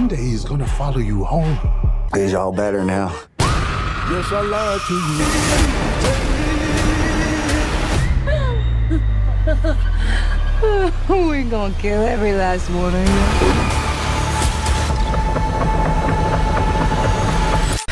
one day he's gonna follow you home. Is y'all better now? Yes, I lied to you. We're gonna kill every last one of you.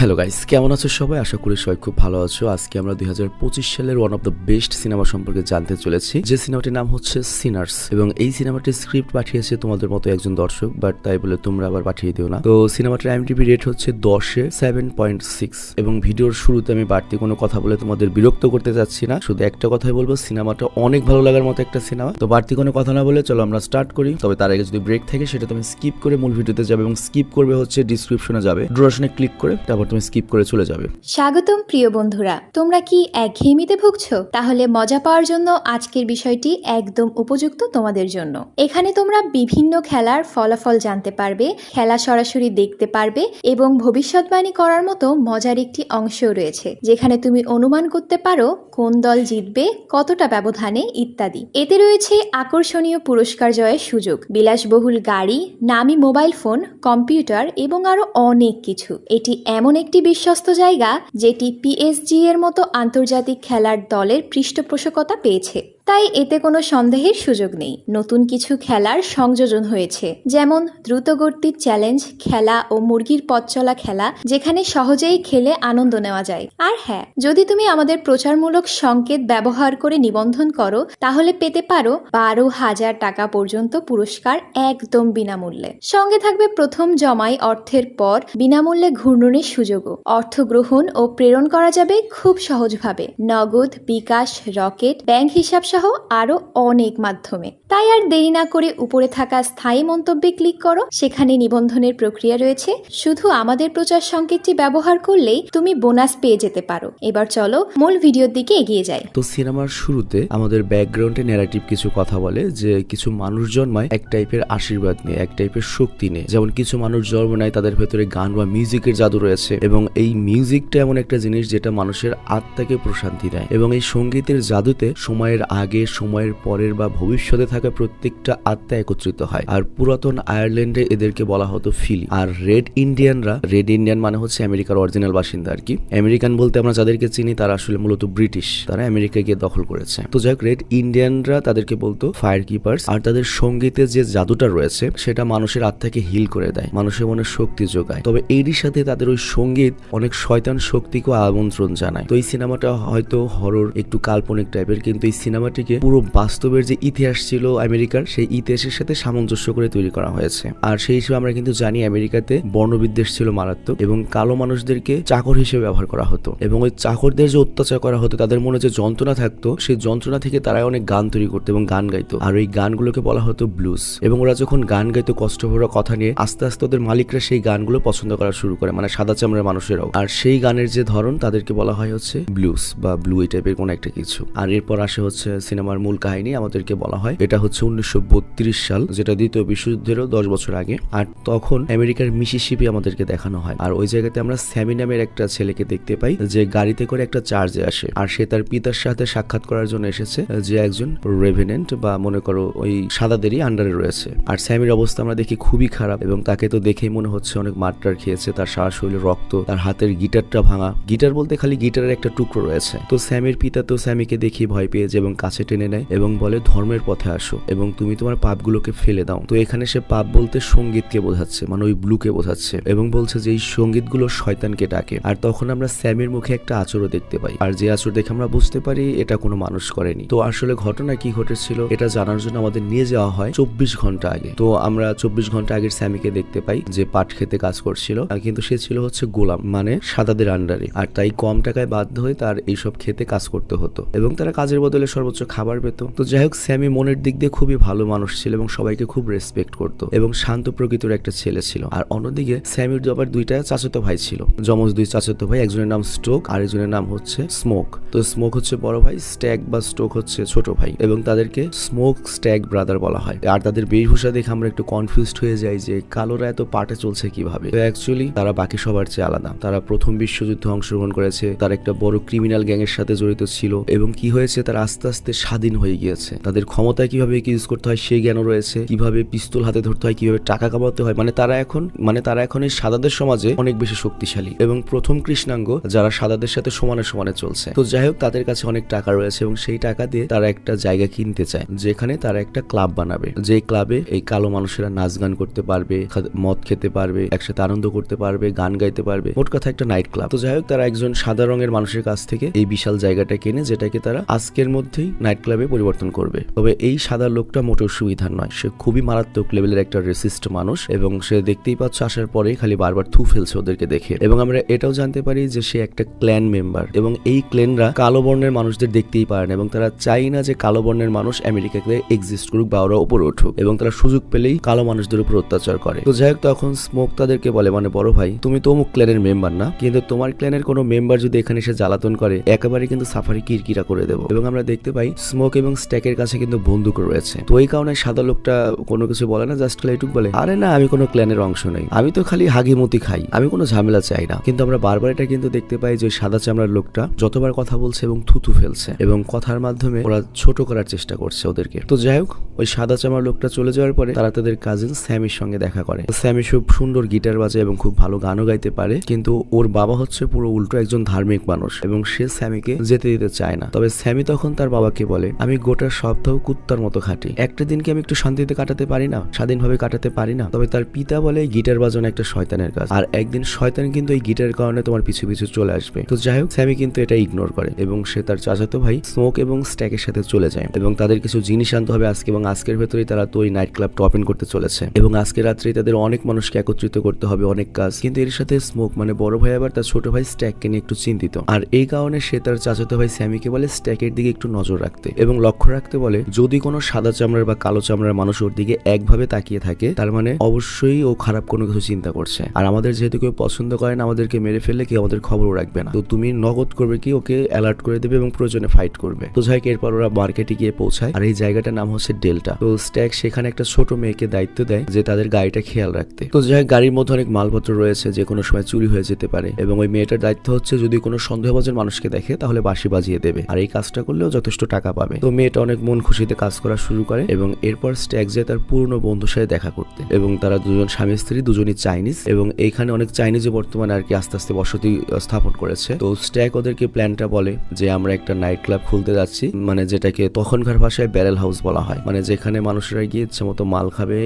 Hello guys, কেমন আছো সবাই? আশা করি সবাই খুব ভালো আছো। আজকে আমরা 2025 সালের one of the best cinema সম্পর্কে জানতে চলেছি, যে সিনেমাটির নাম হচ্ছে সিনার্স। এবং এই সিনেমাটির স্ক্রিপ্ট পাঠিয়েছে তোমাদের মতো একজন দর্শক, বাট তাই বলে তোমরা আবার পাঠিয়ে দিও না। তো সিনেমাটির IMDb রেট হচ্ছে 10-এ 7.6। এবং ভিডিওর শুরুতে আমি বাড়তি কোনো কথা বলে তোমাদের বিরক্ত করতে চাচ্ছি না, শুধু একটা কথাই বলবো, সিনেমাটা অনেক ভালো লাগার মতো একটা সিনেমা। তো বাড়তি কোনো কথা না বলে চলো আমরা স্টার্ট করি। তবে তার আগে যদি ব্রেক থাকে সেটা তুমি স্কিপ করে মূল ভিডিওতে যাবে, এবং স্কিপ করবে হচ্ছে ডিসক্রিপশনে যাবে, ডুরেশনে ক্লিক করে তারপর তুমি স্কিপ করে চলে যাবে। স্বাগতম প্রিয় বন্ধুরা, তোমরা কি একঘেয়েমিতে ভুগছো? তাহলে মজা পাওয়ার জন্য আজকের বিষয়টি একদম উপযুক্ত তোমাদের জন্য। এখানে তোমরা বিভিন্ন খেলার ফলাফল জানতে পারবে, খেলা সরাসরি দেখতে পারবে, এবং ভবিষ্যৎবাণী করার মতো মজার একটি অংশও রয়েছে, যেখানে তুমি অনুমান করতে পারো কোন দল জিতবে, কতটা ব্যবধানে ইত্যাদি। এতে রয়েছে আকর্ষণীয় পুরস্কার জয়ের সুযোগ, বিলাসবহুল গাড়ি, নামি মোবাইল ফোন, কম্পিউটার এবং আরো অনেক কিছু। এটি এমন একটি বিশ্বস্ত জায়গা যেটি PSG এর মতো আন্তর্জাতিক খেলার দলের পৃষ্ঠপোষকতা পেয়েছে, তাই এতে কোনো সন্দেহের সুযোগ নেই। নতুন কিছু খেলার সংযোজন হয়েছে, যেমন দ্রুতগতির চ্যালেঞ্জ খেলা ও মুরগির পথ চলা খেলা, যেখানে সহজেই খেলে আনন্দ নেওয়া যায়। আর হ্যাঁ, যদি তুমি আমাদের প্রচারমূলক সংকেত ব্যবহার করে নিবন্ধন করো, তাহলে পেতে পারো 12,000 টাকা পর্যন্ত পুরস্কার একদম বিনামূল্যে। সঙ্গে থাকবে প্রথম জমাই অর্থের পর বিনামূল্যে ঘূর্ণনের সুযোগও। অর্থ গ্রহণ ও প্রেরণ করা যাবে খুব সহজভাবে, নগদ, বিকাশ, রকেট, ব্যাংক হিসাব সহ আরো অনেক মাধ্যমে। তাই আর দেরি না করে উপরে থাকা স্থায়ী মন্তব্যে ক্লিক করো, সেখানে নিবন্ধনের প্রক্রিয়া রয়েছে। শুধু আমাদের প্রচার সংকেতটি ব্যবহার করলেই তুমি বোনাস পেয়ে যেতে পারো। এবার চলো মূল ভিডিওর দিকে এগিয়ে যাই। তো সিনেমার শুরুতে আমাদের ব্যাকগ্রাউন্ডে ন্যারেটিভ কিছু কথা বলে, যে কিছু মানুষ জন্মায় এক টাইপের আশীর্বাদ নিয়ে, এক টাইপের শক্তি নিয়ে। যেমন কিছু মানুষ জন্ম নেয় তাদের ভেতরে গান বা মিউজিকের জাদু রয়েছে, এবং এই মিউজিকটা এমন একটা জিনিস যেটা মানুষের আত্মাকে প্রশান্তি দেয়। এবং এই সঙ্গীতের জাদুতে সময়ের আগে, সময়ের পরের বা ভবিষ্যতে থাকা প্রত্যেকটা আত্মা একত্রিত হয়। আর পুরাতন আয়ারল্যান্ডে এদেরকে বলা হতো ফিলি। আর রেড ইন্ডিয়ান মানে হচ্ছে আমেরিকার অরিজিনাল বাসিন্দা আর কি। আমেরিকান বলতে আমরা যাদেরকে চিনি তারা আসলে মূলত ব্রিটিশ, তারা আমেরিকা গিয়ে দখল করেছে। তো যাই হোক, রেড ইন্ডিয়ানরা তাদেরকে বলতো ফায়ার কিপার্স। আর তাদের সঙ্গীতে যে জাদুটা রয়েছে সেটা মানুষের আত্মাকে হিল করে দেয়, মানুষের মনে শক্তি যোগায়। তবে এরই সাথে তাদের ওই সঙ্গীত অনেক শয়তান শক্তিকেও আমন্ত্রণ জানায়। তো এই সিনেমাটা হয়তো হরর, একটু কাল্পনিক টাইপের, কিন্তু এই সিনেমাটিকে পুরো বাস্তবের যে ইতিহাস ছিল আমেরিকার, সেই ইতিহাসের সাথে সামঞ্জস্য করে তৈরি করা হয়েছে। আর সেই হিসেবে আমরা কিন্তু জানি আমেরিকাতে বর্ণবিদ্বেষ ছিল মারাত্মক, এবং কালো মানুষদেরকে চাকর হিসেবে ব্যবহার করা হতো। এবং ওই চাকরদের যে অত্যাচার করা হতো, তাদের মনে যে যন্ত্রণা থাকতো, সেই যন্ত্রণা থেকে তারাই অনেক গান তৈরি করতো এবং গান গাইতো। আর ওই গানগুলোকে বলা হতো ব্লুজ। এবং ওরা যখন গান গাইতো কষ্ট ভরা কথা নিয়ে, আস্তে আস্তে ওদের মালিকরা সেই গানগুলো পছন্দ করা শুরু করে, মানে সাদা চামড়ার মানুষেরাও। আর সেই গানের যে ধরন তাদেরকে বলা হয় হচ্ছে ব্লুজ বা ব্লু, এই টাইপের কোন একটা কিছু। আর এরপর আসে হচ্ছে সিনেমার মূল কাহিনী। আমাদেরকে বলা হয় এটা হচ্ছে 1932 সাল, যেটা দ্বিতীয় বিশ্বযুদ্ধেরও 10 বছর আগে। আর তখন আমেরিকার মিসিসিপি আমাদেরকে দেখানো হয়। আর ওই জায়গাতে আমরা স্যামি নামের একটা ছেলেকে দেখতে পাই, যে গাড়িতে করে একটা চার্জে আসে। আর সে তার পিতার সাথে সাক্ষাৎ করার জন্য এসেছে, যে একজন রেভেনেন্ট বা মনে করো ওই সাদাদেরই আন্ডারে রয়েছে। আর স্যামির অবস্থা আমরা দেখি খুবই খারাপ, এবং তাকে তো দেখেই মনে হচ্ছে অনেক মারটার খেয়েছে, তার সারা শরীরে রক্ত, তার হাতের গিটারটা ভাঙা। গিটার বলতে খালি গিটারের একটা টুকরো রয়েছে। তো স্যামির পিতা তো স্যামিকে দেখি ভয় পেয়ে যায় এবং কাছে টেনে নেয় এবং বলে ধর্মের পথে আসো এবং তুমি তোমার পাপগুলোকে ফেলে দাও। তো এখানে সে পাপ বলতে সঙ্গীতকে বোঝাচ্ছে, মানে ওই ব্লুকে বোঝাচ্ছে, এবং বলছে যে এই সঙ্গীতগুলো শয়তানকে ডাকে। আর তখন আমরা স্যামির মুখে একটা আঁচড়ও দেখতে পাই, আর যে আঁচড় দেখে আমরা বুঝতে পারি এটা কোনো মানুষ করেনি। তো আসলে ঘটনা কি ঘটেছিল এটা জানার জন্য আমাদের নিয়ে যাওয়া হয় 24 ঘন্টা আগে। তো আমরা 24 ঘন্টা আগের স্যামিকে দেখতে পাই, যে পাট খেতে কাজ করছিল, কিন্তু সে ছিল হচ্ছে গোলাম, মানে সাদাদের আন্ডারে। আর তাই কম টাকায় বাধ্য হয়ে তার এইসব খেতে কাজ করতে হতো, এবং তারা কাজের বদলে সর্বোচ্চ খাবার পেত। তো যাই হোক, স্যামি মনের দিক দিয়ে খুবই ভালো মানুষ ছিল এবং সবাইকে খুব রেসপেক্ট করতো এবং শান্ত প্রকৃতির একটা ছেলে ছিল। আর অন্যদিকে স্যামির আবার দুইটা চাচাতো ভাই ছিল, যমজ দুই চাচাতো ভাই, একজনের নাম স্টোক আর একজনের নাম হচ্ছে স্মোক। তো স্মোক হচ্ছে বড় ভাই, স্ট্যাগ বা স্টোক হচ্ছে ছোট ভাই, এবং তাদেরকে স্মোক স্ট্যাগ ব্রাদার বলা হয়। আর তাদের বেশভূষা দেখে আমরা একটু কনফিউজড হয়ে যাই যে কালোরা এত পাটে চলছে কিভাবে। তো অ্যাকচুয়ালি তারা বাকি সবার চেয়ে আলাদা। তারা প্রথম বিশ্বযুদ্ধে অংশগ্রহণ করেছে, তারা একটা বড় ক্রিমিনাল গ্যাং এর সাথে জড়িত ছিল, এবং কি হয়েছে তারা আস্তে আস্তে মুহূর্তে স্বাধীন হয়ে গিয়েছে। তাদের ক্ষমতা কিভাবে ইউজ করতে হয় সেই জ্ঞানও রয়েছে, কিভাবে পিস্তল হাতে ধরতে হয়, কিভাবে টাকা কামাতে হয়। মানে তারা এখন এই সাদাদের সমাজে অনেক বেশি শক্তিশালী এবং প্রথম কৃষ্ণাঙ্গ যারা সাদাদের সাথে সমানে সমানে চলছে। তো যাই হোক, তাদের কাছে অনেক টাকা রয়েছে এবং সেই টাকা দিয়ে তারা একটা জায়গা কিনতে চায়, যেখানে তারা একটা ক্লাব বানাবে, যে ক্লাবে এই কালো মানুষেরা নাচ গান করতে পারবে, মদ খেতে পারবে, একসাথে আনন্দ করতে পারবে, গান গাইতে পারবে, মোট কথা একটা নাইট ক্লাব। তো যাই হোক, তারা একজন সাদা রঙের মানুষের কাছ থেকে এই বিশাল জায়গাটা কেনে, যেটাকে তারা আজকের মধ্যেই নাইট ক্লাবে পরিবর্তন করবে। তবে এই সাদা লোকটা মোটেও সুবিধার নয়, সে খুবই মারাত্মক লেভেলের একটা রেসিস্ট মানুষ এবং সে দেখতেই পাচ্ছ আসার পরে খালি বারবার থু ফেলছে ওদেরকে দেখে। এবং আমরা এটাও জানতে পারি যে সে একটা ক্ল্যান মেম্বার এবং এই ক্ল্যানরা কালো বর্ণের মানুষদের দেখতেই পারে না এবং তারা চাই না যে কালো বর্ণের মানুষ আমেরিকাতে এক্সিস্ট করুক বা ওরা উপরে উঠুক, এবং তারা সুযোগ পেলেই কালো মানুষদের উপর অত্যাচার করে। তো যাই হোক, তখন স্মোক তাদেরকে বলে, মানে বড় ভাই, তুমি তো অমুক ক্ল্যানের মেম্বার না, কিন্তু তোমার ক্ল্যানের কোনো মেম্বার যদি এখানে এসে জ্বালাতন করে একেবারে কিন্তু সাফারি কিরকিরা করে দেবো। এবং আমরা দেখতে পাই স্মোক এবং স্ট্যাকের কাছে কিন্তু বন্দুক রয়েছে। তো এই কারণে সাদা লোকটা কোনো কিছু বলে না, জাস্ট খালি এটুক বলে, আরে না, আমি কোনো ক্ল্যানের অংশ নেই, আমি তো খালি হাগিমতি খাই, আমি কোনো ঝামেলা চাই না। কিন্তু আমরা বারবার এটা কিন্তু দেখতে পাই যে সাদা চামড়ার লোকটা যতবার কথা বলছে এবং থুতু ফেলছে এবং কথার মাধ্যমে ওরা ছোট করার চেষ্টা করছে ওদেরকে। তো যাই হোক, ওই সাদা চামড়ার লোকটা চলে যাওয়ার পরে তারা তাদের কাজিন স্যামির সঙ্গে দেখা করে। স্যামি খুব সুন্দর গিটার বাজায় এবং খুব ভালো গানও গাইতে পারে, কিন্তু ওর বাবা হচ্ছে পুরো উল্টো একজন ধার্মিক মানুষ এবং সে স্যামিকে যেতে দিতে চায় না। তবে স্যামি তখন তার বাবাকে বলে, আমি গোটা সপ্তাহ কুত্তার মতো খাটি, একটা দিনকে আমি একটু শান্তিতে কাটাতে পারি না, স্বাধীনভাবে কাটাতে পারি না? তবে তার পিতা বলে, গিটার বাজানো একটা শয়তানের কাজ, আর একদিন শয়তান কিন্তু এই গিটারের কারণে তোমার পিছু পিছু চলে আসবে। তো যাই হোক, স্যামি কিন্তু এটা ইগনোর করে এবং সে তার চাচাতো ভাই স্মোক এবং স্ট্যাকের সাথে চলে যায় এবং তাদের কিছু জিনিস আনতে হবে আজকে, এবং আজকের ভেতরেই তারা তো ওই নাইট ক্লাব টপ ইন করতে চলেছে এবং আজকে রাত্রেই তাদের অনেক মানুষকে একত্রিত করতে হবে, অনেক কাজ। কিন্তু এর সাথে স্মোক মানে বড় ভাই আবার তার ছোট ভাই স্ট্যাককে নিয়ে একটু চিন্তিত, আর এই কারণে সে তার চাচাতো ভাই স্যামিকে বলে স্ট্যাকের দিকে একটু নজর রাখতে এবং লক্ষ্য রাখতে বলে, যদি কোনো সাদা চামড়ার বা কালো চামড়ার মানুষ ওর দিকে একভাবে তাকিয়ে থাকে তার মানে অবশ্যই ও খারাপ কোনো কিছু চিন্তা করছে, আর আমাদের যেহেতু কেউ পছন্দ করে না, আমাদেরকে মেরে ফেললে কেউ আমাদের খবরও রাখবে না। তো তুমি নগদ করবে কি, ওকে অ্যালার্ট করে দেবে এবং প্রয়োজনে ফাইট করবে। তো যাই হোক, এরপর ওরা মার্কেটে গিয়ে পৌঁছায় আর এই জায়গাটার নাম হচ্ছে ডেল্টা। তো স্ট্যাক সেখানে একটা ছোট মেয়েকে দায়িত্ব দেয় যে তাদের গাড়িটা খেয়াল রাখতে। তো যাই হোক, গাড়ির মধ্যে অনেক মালপত্র রয়েছে, যে কোনো সময় চুরি হয়ে যেতে পারে এবং ওই মেয়েটার দায়িত্ব হচ্ছে যদি কোনো সন্দেহভাজন মানুষকে দেখে তাহলে বাঁশি বাজিয়ে দেবে, আর এই কাজটা করলেও যথেষ্ট টাকা পাবে। তো মেয়েটা অনেক মন খুশিতে কাজ করা শুরু করে এবং এরপর স্ট্যাক যায় তার পুরনো বন্ধুর সাথে দেখা করতে এবং তারা দুজন স্বামী স্ত্রী, দুজনই চাইনিজ এবং এইখানে অনেক চাইনিজে বর্তমানে আর কি আস্তে আস্তে বসতি স্থাপন করেছে। তো স্ট্যাক ওদেরকে প্ল্যানটা বলে যে আমরা একটা নাইট ক্লাব খুলতে যাচ্ছি, মানে যেটাকে তখনকার ভাষায় ব্যারেল হাউস বলা হয়, মানে যেখানে মানুষেরা গিয়ে ইচ্ছে মতো মাল খাবে,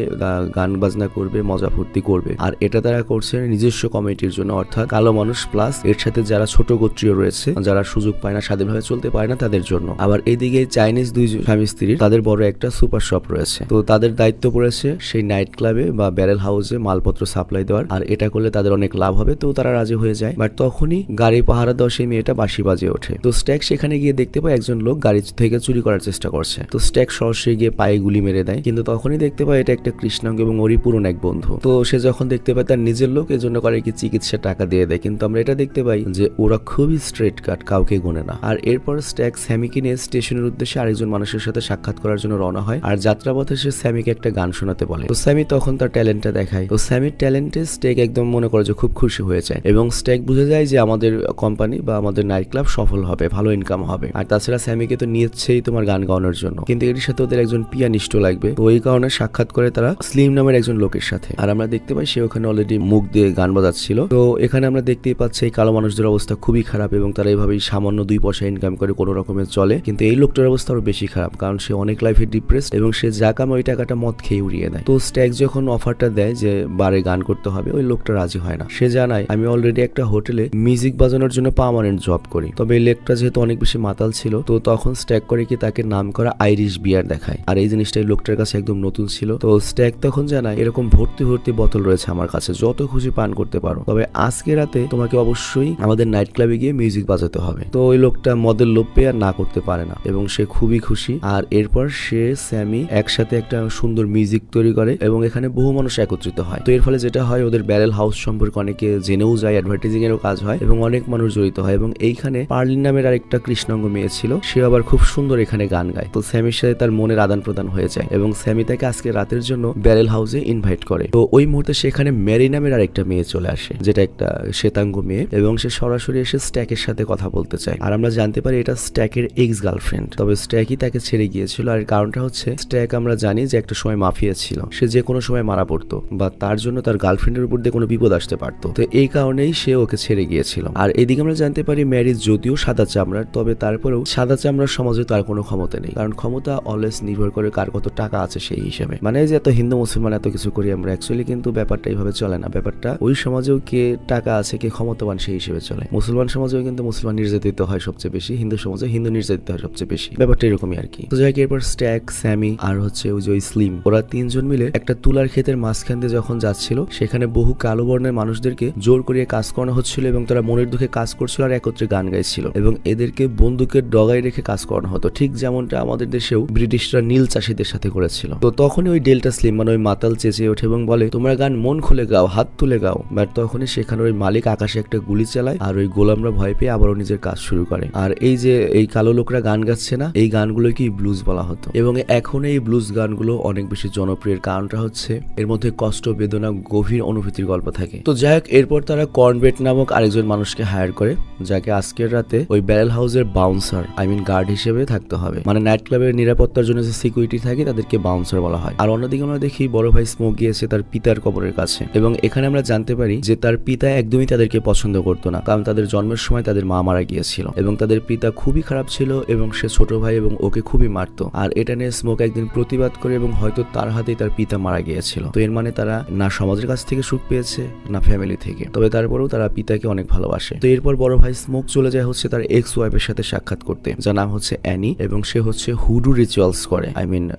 গান বাজনা করবে, মজা ফুর্তি করবে। আর এটা তারা করছে নিজস্ব কমিটির জন্য, অর্থাৎ কালো মানুষ প্লাস এর সাথে যারা ছোট গোত্রীয় রয়েছে, যারা সুযোগ পায় না, স্বাধীনভাবে চলতে পারে না, তাদের জন্য। আবার এইদিকে চাইনিজ দুই স্বামী স্ত্রীর তাদের বড় একটা সুপার শপ রয়েছে, তো তাদের দায়িত্ব পড়েছে সেই নাইট ক্লাবে বা ব্যারেল হাউসে মালপত্র সাপ্লাই দেওয়ার, আর এটা করলে তাদের অনেক লাভ হবে। তো তারা রাজি হয়ে যায়, বাট তখনই গাড়ি পাহারা দেওয়া সেই মেয়েটা বাঁশি বাজিয়ে ওঠে। তো স্ট্যাক সেখানে গিয়ে দেখতে পায় একজন লোক গাড়ি থেকে চুরি করার চেষ্টা করছে। তো স্ট্যাক সরাসরি গিয়ে পায়ে গুলি মেরে দেয়, কিন্তু তখনই দেখতে পায় এটা একটা কৃষ্ণাঙ্গ এবং ওরই পুরনো এক বন্ধু। তো সে যখন দেখতে পায় তার নিজের লোক, এজন্য করে কি চিকিৎসা টাকা দিয়ে দেয়, কিন্তু আমরা এটা দেখতে পাই যে ওরা খুবই স্ট্রেট কাট, কাউকে গুনে না। আর এরপর স্ট্যাক স্যামিকে নিয়ে স্টেশনের উদ্দেশ্যে আরেকজন মানুষের সাথে সাক্ষাৎ করার জন্য রওনা হয়, আর যাত্রাপথে সে স্যামিকে একটা গান শোনাতে বলে। তো স্যামি তখন তার ট্যালেন্টটা দেখায়। তো স্যামির ট্যালেন্টে স্ট্যাক একদম মনে করে যে খুব খুশি হয়ে যায় এবং স্ট্যাক বুঝে যায় যে আমাদের কোম্পানি বা আমাদের নাইট ক্লাব সফল হবে, ভালো ইনকাম হবে। আর তাছাড়া স্যামিকে তো নিয়েছেই তোমার গান গাওয়ানোর জন্য, কিন্তু এর সাথে ওদের একজন পিয়ানিস্ট লাগবে। তো ওই কারণে সাক্ষাৎ করে তারা স্লিম নামের একজন লোকের সাথে, আর আমরা দেখতে পাই সে ওখানে অলরেডি মুখ দিয়ে গান বাজাচ্ছিল। তো এখানে আমরা দেখতেই পাচ্ছি এই কালো মানুষদের অবস্থা খুবই খারাপ এবং তারা এইভাবেই সামান্য 2 পয়সা ইনকাম করে কোনো রকমের চলে, কিন্তু এই লোকটার অবস্থা আরো বেশি খারাপ, কারণ সে অনেক লাইফে ডিপ্রেসড এবং সে যা কামে ওই টাকাটা মদ খেয়ে উড়িয়ে দেয়। তো স্ট্যাক যখন অফারটা দেয় যে বারে গান করতে হবে, ওই লোকটা রাজি হয় না। সে জানায় আমি অলরেডি একটা হোটেলে মিউজিক বাজানোর জন্য পার্মানেন্ট জব করি। তবে এই লোকটা যেহেতু অনেক বেশি মাতাল ছিল, তো তখন স্ট্যাক করে কি তাকে নাম করা আইরিশ বিয়ার দেখায়, আর এই জিনিসটা এই লোকটার কাছে একদম নতুন ছিল। তো স্ট্যাক তখন জানায় এরকম ভর্তি ভর্তি বোতল রয়েছে আমার কাছে, যত খুশি পান করতে পারো, তবে আজকে রাতে তোমাকে অবশ্যই আমাদের নাইট ক্লাবে গিয়ে মিউজিক বাজাতে হবে। তো ওই লোকটা মদের লোভ পেয়ে আর না করতে পারে না এবং সে খুবই খুশি। আর এরপর সে স্যামি একসাথে একটা সুন্দর মিউজিক তৈরি করে এবং এখানে বহু মানুষ একত্রিত হয়। তো এর ফলে যেটা হয়, ওদের ব্যারেল হাউস সম্পর্কে অনেকে জেনেও যায়, অ্যাডভার্টাইজিং এরও কাজ হয় এবং অনেক মানুষ জড়িত হয়। এবং এইখানে পার্লিন নামের আরেকটা কৃষ্ণাঙ্গ মেয়ে ছিল, সে আবার খুব সুন্দর এখানে গান গায়। তো স্যামির সাথে তার মনের আদান প্রদান হয়ে যায় এবং স্যামি তাকে আজকে রাতের জন্য ব্যারেল হাউসে ইনভাইট করে। তো ওই মুহূর্তে সেখানে মেরি নামের আরেকটা মেয়ে চলে আসে, যেটা একটা শ্বেতাঙ্গ মেয়ে, এবং সে সরাসরি এসে স্ট্যাকের সাথে কথা বলতে চায়। আর আমরা জানতে পারি এটা স্ট্যাকের এক্স গার্লফ্রেন্ড। গার্লফ্রেন্ড, তবে স্ট্যাকই তাকে ছেড়ে গিয়েছিল। আর কারণটা হচ্ছে স্ট্যাক আমরা জানি যে একটা সময় মাফিয়া ছিল, সে যে কোনো সময় মারা পড়তো বা তার জন্য তার গার্লফ্রেন্ডের উপর দিয়ে কোনো বিপদ আসতে পারতো, তো এই কারণেই সে ওকে ছেড়ে গিয়েছিল। আর এদিকে আমরা জানতে পারি ম্যারিজ যদিও সাদা চামড়ার, তবে তারপরেও সাদা চামড়ার সমাজে তার কোনো ক্ষমতা নেই, কারণ ক্ষমতা অলওয়েজ নির্ভর করে কার কত টাকা আছে সেই হিসেবে। মানে যে এত হিন্দু মুসলমান এত কিছু করি আমরা, অ্যাকচুয়ালি কিন্তু ব্যাপারটা এইভাবে চলে না। ব্যাপারটা ওই সমাজেও কে টাকা আছে কে ক্ষমতাবান সেই হিসেবে চলে। মুসলমান সমাজেও কিন্তু মুসলমান নির্যাতিত হয় সবচেয়ে বেশি, হিন্দু সমাজে হিন্দু নির্যাতিত হয় সবচেয়ে বেশি। ব্যাপারটা এরকমই আর কি। তো যাই এরপর স্ট্যাক, স্যামি আর হচ্ছে ওই যে ওই স্লিম, ওরা তিনজন মিলে একটা তুলার ক্ষেতের মাঝখান দিয়ে যখন যাচ্ছিল, সেখানে বহু কালো বর্ণের মানুষদেরকে জোর করিয়ে কাজ করানো হচ্ছিল এবং তারা মনের দুঃখে কাজ করছিল আর একত্রে গান গাইছিল এবং এদেরকে বন্দুকের ডগায় রেখে কাজ করানো হতো, ঠিক যেমনটা আমাদের দেশেও ব্রিটিশরা নীল চাষীদের সাথে করেছিল। তো তখনই ওই ডেল্টা স্লিম মানে ওই মাতাল চেঁচিয়ে ওঠে এবং বলে তোমরা গান মন খুলে গাও, হাত তুলে গাও। বাট তখনই সেখানে ওই মালিক আকাশে একটা গুলি চালায় আর ওই গোলামরা ভয় পেয়ে আবারও নিজের কাজ শুরু করে। আর এই যে এই কালো লোকরা গান গাচ্ছে না, এই গানগুলোকে ব্লুজ বলা হতো এবং এখন এই ব্লুজ গানগুলো অনেক বেশি জনপ্রিয়। কারণটা হচ্ছে এর মধ্যে কষ্ট, বেদনা, গভীর অনুভূতির গল্প থাকে। তো যাই হোক, এরপর তারা কর্নবেট নামক আরেকজন মানুষকে হায়ার করে, যাকে আজকের রাতে ওই ব্যারেল হাউসের বাউন্সার গার্ড হিসেবে থাকতে হবে। মানে নাইট ক্লাবের নিরাপত্তার জন্য যে সিকিউরিটি থাকে তাদেরকে বাউন্সার বলা হয়। আর অন্যদিকে আমরা দেখি বড় ভাই স্মোক গিয়েছে তার পিতার কবরের কাছে এবং এখানে আমরা জানতে পারি যে তার পিতা একদমই তাদেরকে পছন্দ করতো না, কারণ তাদের জন্মের সময় তাদের মা মারা গিয়েছিল এবং তাদের পিতা খুবই খারাপ ছিল এবং সে ছোট ভাই এবং ওকে খুবই মারতো। আর এটা নিয়ে স্মোক একদিন প্রতিবাদ করে এবং হয়তো তার হাতেই তার পিতা মারা গিয়েছিল। তো এর মানে তারা না সমাজের কাছ থেকে সুখ পেয়েছে না ফ্যামিলি থেকে, তবে তারপরেও তারা পিতাকে অনেক ভালোবাসে। তো এরপর বড় ভাই স্মোক চলে যায় হচ্ছে তার এক্স ওয়াইফের সাথে সাক্ষাৎ করতে, যার নাম হচ্ছে অ্যানি এবং সে হচ্ছে হুডু রিচুয়ালস করে,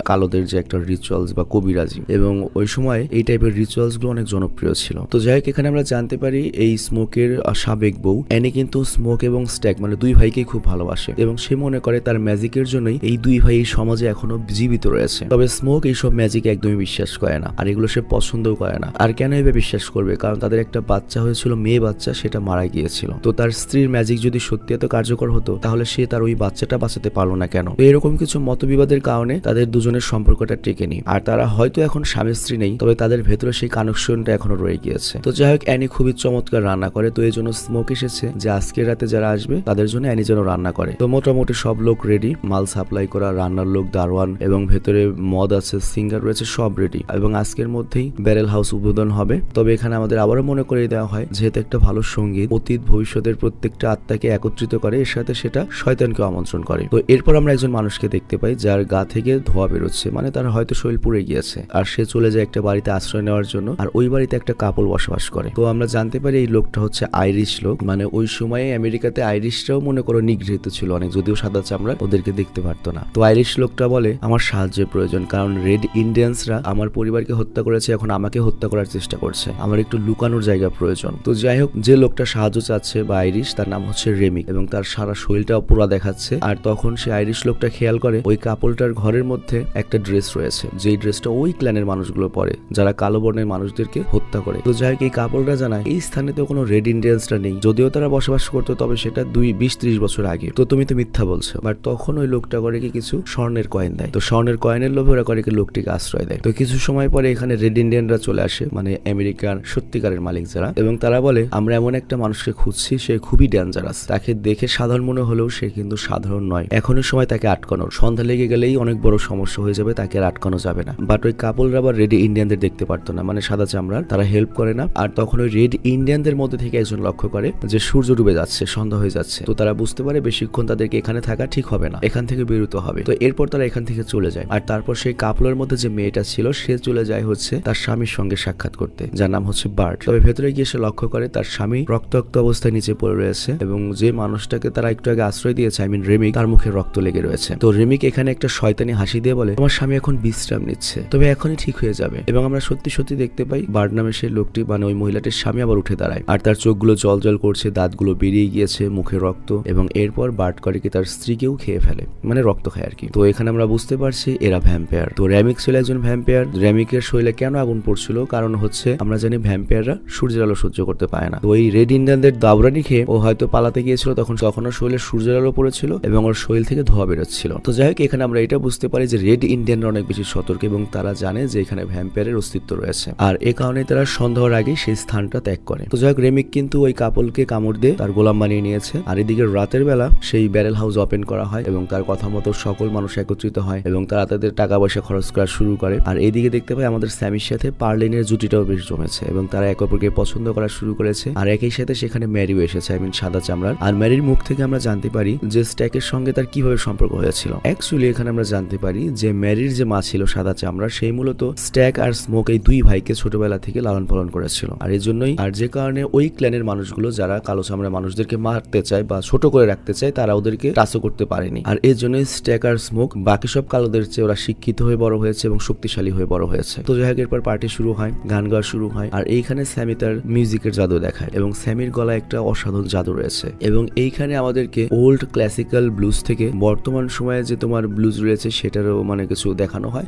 কালোদের যে একটা রিচুয়ালস বা কবিরাজি, এবং ওই সময় এই টাইপের রিচুয়ালস গুলো অনেক জনপ্রিয় ছিল। তো যাই হোক, এখানে আমরা জানতে পারি এই স্মোকের সাবেক বউ অ্যানি কিন্তু স্মোক এবং স্ট্যাক মানে দুই ভাইকেই খুব ভালোবাসে এবং সে মনে করে তার ম্যাজিকের জন্যই এই দুই ভাই এই সমাজে এখনো জীবিত রয়েছে। তবে স্মোক এইসব ম্যাজিক একদমই বিশ্বাস করে না আর এগুলো সে পছন্দও করে না। আর কেন এভাবে বিশ্বাস করবে? কারণ তাদের একটা বাচ্চা হয়েছিল, মেয়ে বাচ্চা, সেটা মারা গিয়েছিল। তো তার স্ত্রীর ম্যাজিক যদি সত্যি এত কার্যকর হতো তাহলে সে তার ওই বাচ্চাটা বাঁচাতে পারলো না কেন? তো এরকম কিছু মতবিবাদের কারণে তাদের দুজনের সম্পর্কটা টেকেনি। আর তারা হয়তো এখন স্বামী স্ত্রী নেই, তবে তাদের ভেতরে সেই কানেকশনটা এখনো রয়ে গিয়েছে। তো যাই হোক, অ্যানি খুবই চমৎকার রান্না করে, তো এই জন্য স্মোক এসেছে যে আজকের রাতে যারা আসবে তাদের জন্য অ্যানি যেন রান্না করে। তো মোটামুটি সব লোক রেডি, মাল সাপ্লাই করা, রান্নার লোক, দারোয়ান এবং ভেতরে মদ আছে, সিঙ্গার রয়েছে, সব রেডি এবং আজকের মধ্যেই ব্যারেল হাউস উদ্বোধন হবে। তবে এখানে আমাদের আবারও মনে করিয়ে দেওয়া হয় যেহেতু একটা ভালো সঙ্গীত অতীত ভবিষ্যতের প্রত্যেকটা আত্মাকে একত্রিত করে, এর সাথে সেটা শয়তানকে আমন্ত্রণ করে। তো এরপর আমরা একজন মানুষকে দেখতে পাই যার গা থেকে ধোঁয়া বেরোচ্ছে, মানে তার হয়তো শরীর পুড়ে গিয়েছে, আর সে চলে যায় একটা বাড়িতে আশ্রয় নেওয়ার জন্য, আর ওই বাড়িতে একটা কাপল বসবাস করে। তো আমরা জানতে পারি এই লোকটা হচ্ছে আইরিশ লোক, মানে ওই সময়ে আমেরিকাতে আইরিশরাও মনে করো নিগৃহীত ছিল অনেক, যদিও সাদা চামড়া, ওদেরকে দেখতে পারতো না। তো আইরিশ লোকটা বলে আমার সাহায্যের প্রয়োজন, কারণ রেড ইন্ডিয়ানসরা আমার পরিবারকে হত্যা করেছে, এখন আমাকে হত্যা করার চেষ্টা করছে, আমার একটু লুকানোর জায়গা প্রয়োজন। তো যাই হোক, যে লোকটা সাহায্য চাচ্ছে বা আইরিশ, তার নাম হচ্ছে রেমিক এবং তার সারা শরীরটা পুরা দেখাচ্ছে। আর তখন সে আইরিশ লোকটা খেয়াল করে ওই কাপলটার ঘরের মধ্যে একটা ড্রেস রয়েছে, যেই ড্রেসটা ওই ক্ল্যানের মানুষগুলো পরে যারা কালো বর্ণের মানুষদেরকে হত্যা করে। তো যাই হোক, এই কাপলটা জানায় এই স্থানে তো কোনো রেড ইন্ডিয়ানসরা নেই, যদিও তারা বসবাস করতো তবে সেটা 20-30 বছর আগে, তো তুমি তো মিথ্যা বলছো। বাট তখন ওই লোকটা করে কি কিছু স্বর্ণের কয়েন দেয়, তো স্বর্ণের কয়েনের লোভে ওরা করে কি লোকটিকে আশ্রয় দেয়। তো কিছু সময় পরে এখানে রেড ইন্ডিয়ানরা চলে আসে, মানে আমেরিকার সত্যিকারের মালিক যারা, এবং তারা বলে আমরা এমন একটা মানুষকে খুঁজছি, সে খুবই ডেঞ্জারাস, তাকে দেখে সাধারণ মনে হলেও সে কিন্তু সাধারণ নয়, এখনই সময় তাকে আটকানোর, সন্ধ্যা লেগে গেলেই অনেক বড় সমস্যা হয়ে যাবে, তাকে আর আটকানো যাবে না। বাট ওই কাপলরা আবার রেড ইন্ডিয়ানদের দেখতে পারতো না, মানে সাদা চামড়ার, তারা হেল্প করে না। আর তখন ওই রেড ইন্ডিয়ানদের মধ্যে থেকে একজন লক্ষ্য করে যে সূর্য ডুবে যাচ্ছে, সন্ধ্যা হয়ে যাচ্ছে, তো তারা বুঝতে পারে বেশিক্ষণ তাদেরকে এখানে থাকা ঠিক হবে না, এখান থেকে বেরোতে হবে। তো এরপর তারা এখান থেকে চলে যায়। আর তারপর সেই কাপলের মধ্যে যে মেয়েটা ছিল সে চলে যায় হচ্ছে তার স্বামীর সঙ্গে সাক্ষাৎ করতে, যার নাম হচ্ছে বার্ট। তবে ভেতরে গিয়ে সে লক্ষ্য করে তার স্বামী রক্তাক্ত অবস্থায় নিচে পড়ে রয়েছে এবং যে মানুষটাকে তারা একটু আগে আশ্রয় দিয়েছে রেমিক, তার মুখে রক্ত লেগে রয়েছে। তো রেমিক এখানে একটা শয়তানি হাসি দিয়ে বলে তোমার স্বামী এখন বিশ্রাম নিচ্ছে, তবে এখনই ঠিক হয়ে যাবে। এবং আমরা সত্যি সত্যি দেখতে পাই বার্ট নামে সেই লোকটি, মানে ওই মহিলাটির স্বামী আবার উঠে দাঁড়ায় আর তার চোখগুলো জল জল করছে, দাঁতগুলো বেরিয়ে গিয়েছে, মুখে রক্ত, এবং এরপর বার্ট করে কি তার স্ত্রীকেও খেয়ে ফেলে, মানে রক্ত খায় আর কি। তো এখানে আমরা বুঝতে পারছি এরা ভ্যাম্পায়ার। তো রেমিক ছিল একজন ভ্যাম্পায়ার। রেমিকের শরীরে কেন আগুন পড়ছিল? কারণ হচ্ছে আমরা জানি ভ্যাম্পায়াররা সূর্যের আলো সহ্য করতে পারে না। তো ওই রেড ইন্ডিয়ানদের দাবরানি খেয়ে ও হয়তো পালাতে গিয়েছিল, তখন ওর শরীরে সূর্যের আলো পড়েছিল এবং ওর শরীর থেকে ধোঁয়া বেরোচ্ছিল। তো যাই হোক, এখানে আমরা এটা বুঝতে পারি যে রেড ইন্ডিয়ানরা অনেক বেশি সতর্ক এবং তারা জানে যে এখানে ভ্যাম্পায়ারের অস্তিত্ব রয়েছে, আর এ কারণে তারা সন্ধ্যার আগে সেই স্থানটা ত্যাগ করে। তো যাই হোক, রেমিক কিন্তু ওই কাপলকে কামড় দিয়ে তার গোলাম বানিয়ে নিয়েছে। আর এদিকে রাতের বেলা সেই ব্যারেল হাউস ওপেন করা করা হয় এবং তার কথা মতো সকল মানুষ একত্রিত হয় এবং তারা তাদের টাকা পয়সা খরচ করা শুরু করে। আর এইদিকে দেখতে পাই আমাদের স্যামির সাথে পার্লিনের জুটিটাও বেশ জমেছে এবং তারা একে অপরকে পছন্দ করা শুরু করেছে। আর একই সাথে সেখানে ম্যারিও এসেছে, সাদা চামড়ার। আর ম্যারির মুখ থেকে আমরা জানতে পারি যে স্ট্যাকের সঙ্গে তার কিভাবে সম্পর্ক হয়েছিল। অ্যাকচুয়ালি এখানে আমরা জানতে পারি যে ম্যারির যে মা ছিল সাদা চামড়ার, সেই মূলত স্ট্যাক আর স্মোক এই দুই ভাইকে ছোটবেলা থেকে লালন পালন করেছিল। আর এই জন্যই আর যে কারণে ওই ক্ল্যানের মানুষগুলো যারা কালো চামড়ার মানুষদেরকে মারতে চায় বা ছোট করে রাখতে চায় তারা ওদেরকে টাচও করতে পারেনি। আর এর জন্যই স্ট্যাক আর স্মোক বাকি সব কালোদের চেয়ে ওরা শিক্ষিত হয়ে বড় হয়েছে এবং শক্তিশালী হয়ে বড় হয়েছে। তো যাই হোক, এরপর পার্টি শুরু হয়, গান গাওয়া শুরু হয়। আর এইখানে স্যামি তার মিউজিকের জাদু দেখায় এবং স্যামির গলায় একটা অসাধারণ জাদু রয়েছে এবং এইখানে আমাদেরকে ওল্ড ক্লাসিক্যাল ব্লুজ থেকে বর্তমান সময়ে যে তোমার ব্লুজ রয়েছে সেটারও কিছু দেখানো হয়,